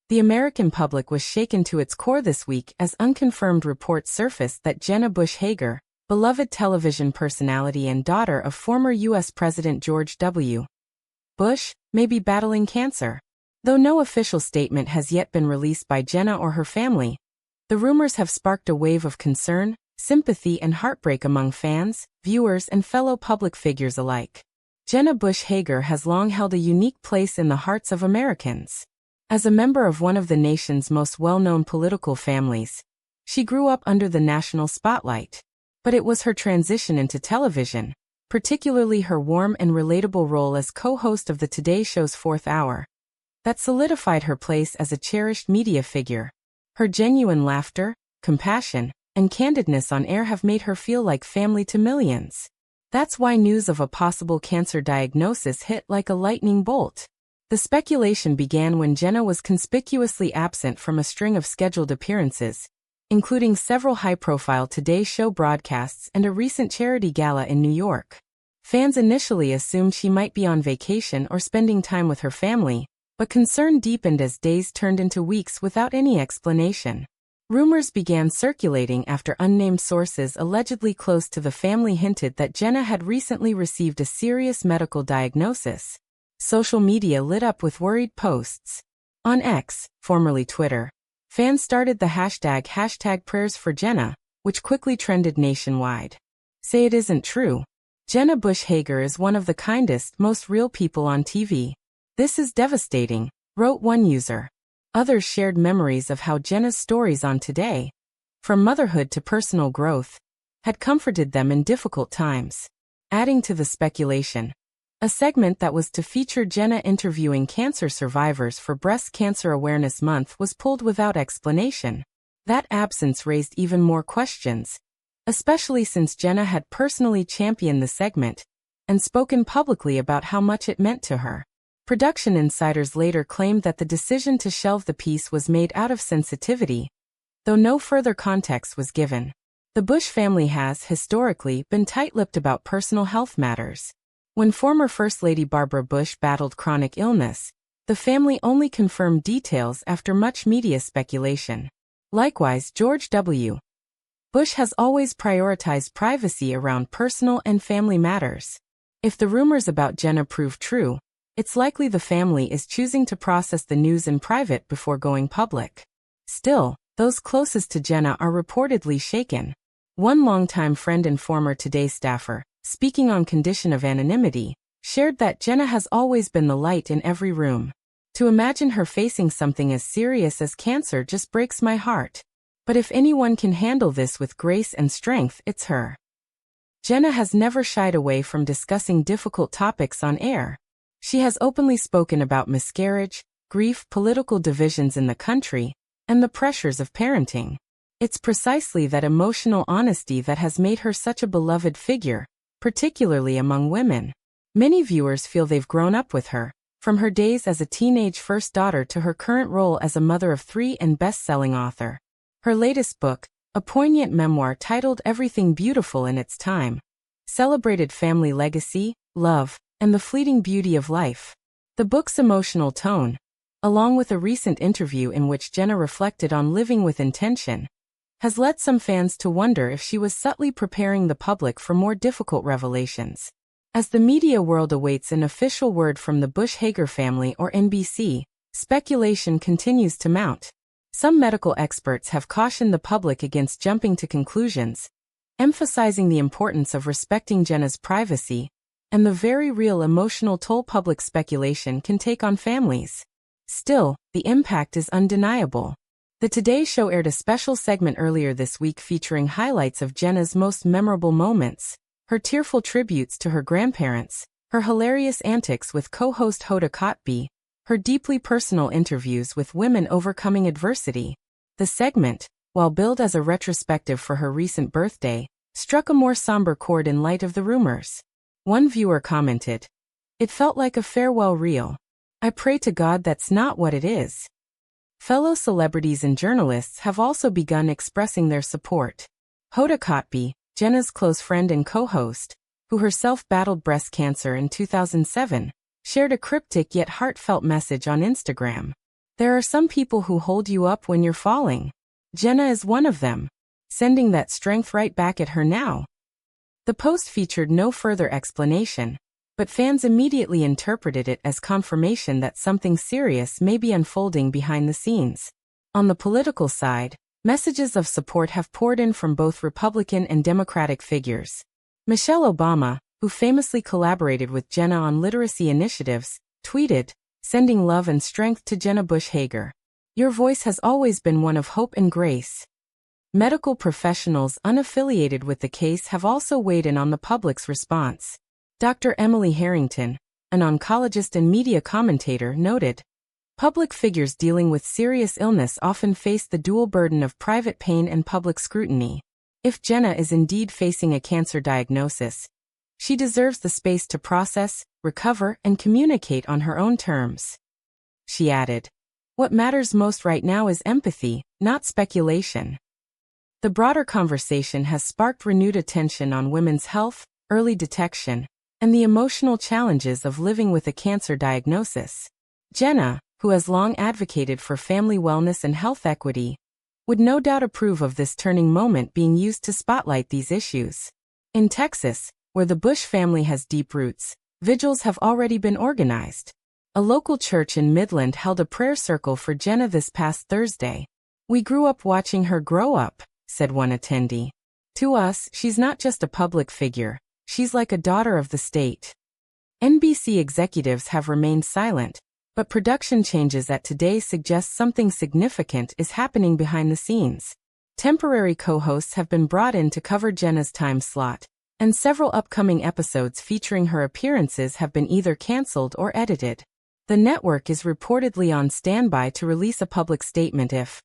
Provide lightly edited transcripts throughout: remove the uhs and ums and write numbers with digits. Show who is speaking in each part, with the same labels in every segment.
Speaker 1: The American public was shaken to its core this week as unconfirmed reports surfaced that Jenna Bush Hager, beloved television personality and daughter of former U.S. President George W. Bush, may be battling cancer. Though no official statement has yet been released by Jenna or her family, the rumors have sparked a wave of concern, sympathy and heartbreak among fans, viewers and fellow public figures alike. Jenna Bush Hager has long held a unique place in the hearts of Americans. As a member of one of the nation's most well-known political families, she grew up under the national spotlight. But it was her transition into television, particularly her warm and relatable role as co-host of the Today Show's Fourth Hour, that solidified her place as a cherished media figure. Her genuine laughter, compassion, and candidness on air have made her feel like family to millions. That's why news of a possible cancer diagnosis hit like a lightning bolt. The speculation began when Jenna was conspicuously absent from a string of scheduled appearances, including several high-profile Today Show broadcasts and a recent charity gala in New York. Fans initially assumed she might be on vacation or spending time with her family, but concern deepened as days turned into weeks without any explanation. Rumors began circulating after unnamed sources allegedly close to the family hinted that Jenna had recently received a serious medical diagnosis. Social media lit up with worried posts. On X, formerly Twitter, fans started the hashtag prayers for Jenna, which quickly trended nationwide. Say it isn't true. Jenna Bush Hager is one of the kindest, most real people on TV. This is devastating, wrote one user. Others shared memories of how Jenna's stories on Today, from motherhood to personal growth, had comforted them in difficult times. Adding to the speculation, a segment that was to feature Jenna interviewing cancer survivors for Breast Cancer Awareness Month was pulled without explanation. That absence raised even more questions, especially since Jenna had personally championed the segment and spoken publicly about how much it meant to her. Production insiders later claimed that the decision to shelve the piece was made out of sensitivity, though no further context was given. The Bush family has, historically, been tight-lipped about personal health matters. When former First Lady Barbara Bush battled chronic illness, the family only confirmed details after much media speculation. Likewise, George W. Bush has always prioritized privacy around personal and family matters. If the rumors about Jenna prove true, it's likely the family is choosing to process the news in private before going public. Still, those closest to Jenna are reportedly shaken. One longtime friend and former Today staffer, speaking on condition of anonymity, shared that Jenna has always been the light in every room. To imagine her facing something as serious as cancer just breaks my heart. But if anyone can handle this with grace and strength, it's her. Jenna has never shied away from discussing difficult topics on air. She has openly spoken about miscarriage, grief, political divisions in the country, and the pressures of parenting. It's precisely that emotional honesty that has made her such a beloved figure, particularly among women. Many viewers feel they've grown up with her, from her days as a teenage first daughter to her current role as a mother of three and best-selling author. Her latest book, a poignant memoir titled Everything Beautiful in Its Time, celebrated family legacy, love, and the fleeting beauty of life. The book's emotional tone, along with a recent interview in which Jenna reflected on living with intention, has led some fans to wonder if she was subtly preparing the public for more difficult revelations. As the media world awaits an official word from the Bush Hager family or NBC, speculation continues to mount. Some medical experts have cautioned the public against jumping to conclusions, emphasizing the importance of respecting Jenna's privacy and the very real emotional toll public speculation can take on families. Still, the impact is undeniable. The Today Show aired a special segment earlier this week featuring highlights of Jenna's most memorable moments, her tearful tributes to her grandparents, her hilarious antics with co-host Hoda Kotb, her deeply personal interviews with women overcoming adversity. The segment, while billed as a retrospective for her recent birthday, struck a more somber chord in light of the rumors. One viewer commented, "It felt like a farewell reel. I pray to God that's not what it is." Fellow celebrities and journalists have also begun expressing their support. Hoda Kotb, Jenna's close friend and co-host, who herself battled breast cancer in 2007, shared a cryptic yet heartfelt message on Instagram. There are some people who hold you up when you're falling. Jenna is one of them, sending that strength right back at her now. The post featured no further explanation, but fans immediately interpreted it as confirmation that something serious may be unfolding behind the scenes. On the political side, messages of support have poured in from both Republican and Democratic figures. Michelle Obama, who famously collaborated with Jenna on literacy initiatives, tweeted, "Sending love and strength to Jenna Bush Hager. Your voice has always been one of hope and grace." Medical professionals unaffiliated with the case have also weighed in on the public's response. Dr. Emily Harrington, an oncologist and media commentator, noted, "Public figures dealing with serious illness often face the dual burden of private pain and public scrutiny. If Jenna is indeed facing a cancer diagnosis, she deserves the space to process, recover, and communicate on her own terms." She added, "What matters most right now is empathy, not speculation." The broader conversation has sparked renewed attention on women's health, early detection, and the emotional challenges of living with a cancer diagnosis. Jenna, who has long advocated for family wellness and health equity, would no doubt approve of this turning moment being used to spotlight these issues. In Texas, where the Bush family has deep roots, vigils have already been organized. A local church in Midland held a prayer circle for Jenna this past Thursday. "We grew up watching her grow up," said one attendee. "To us, she's not just a public figure, she's like a daughter of the state." NBC executives have remained silent, but production changes at Today suggest something significant is happening behind the scenes. Temporary co-hosts have been brought in to cover Jenna's time slot, and several upcoming episodes featuring her appearances have been either canceled or edited. The network is reportedly on standby to release a public statement if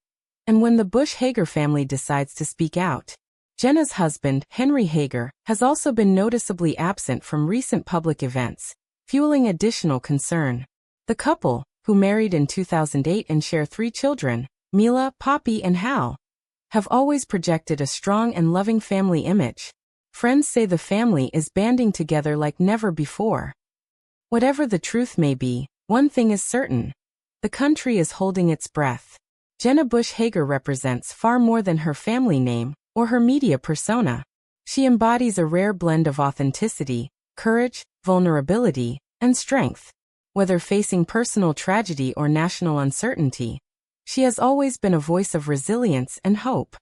Speaker 1: and when the Bush-Hager family decides to speak out. Jenna's husband, Henry Hager, has also been noticeably absent from recent public events, fueling additional concern. The couple, who married in 2008 and share 3 children, Mila, Poppy, and Hal, have always projected a strong and loving family image. Friends say the family is banding together like never before. Whatever the truth may be, one thing is certain: the country is holding its breath. Jenna Bush Hager represents far more than her family name or her media persona. She embodies a rare blend of authenticity, courage, vulnerability, and strength. Whether facing personal tragedy or national uncertainty, she has always been a voice of resilience and hope.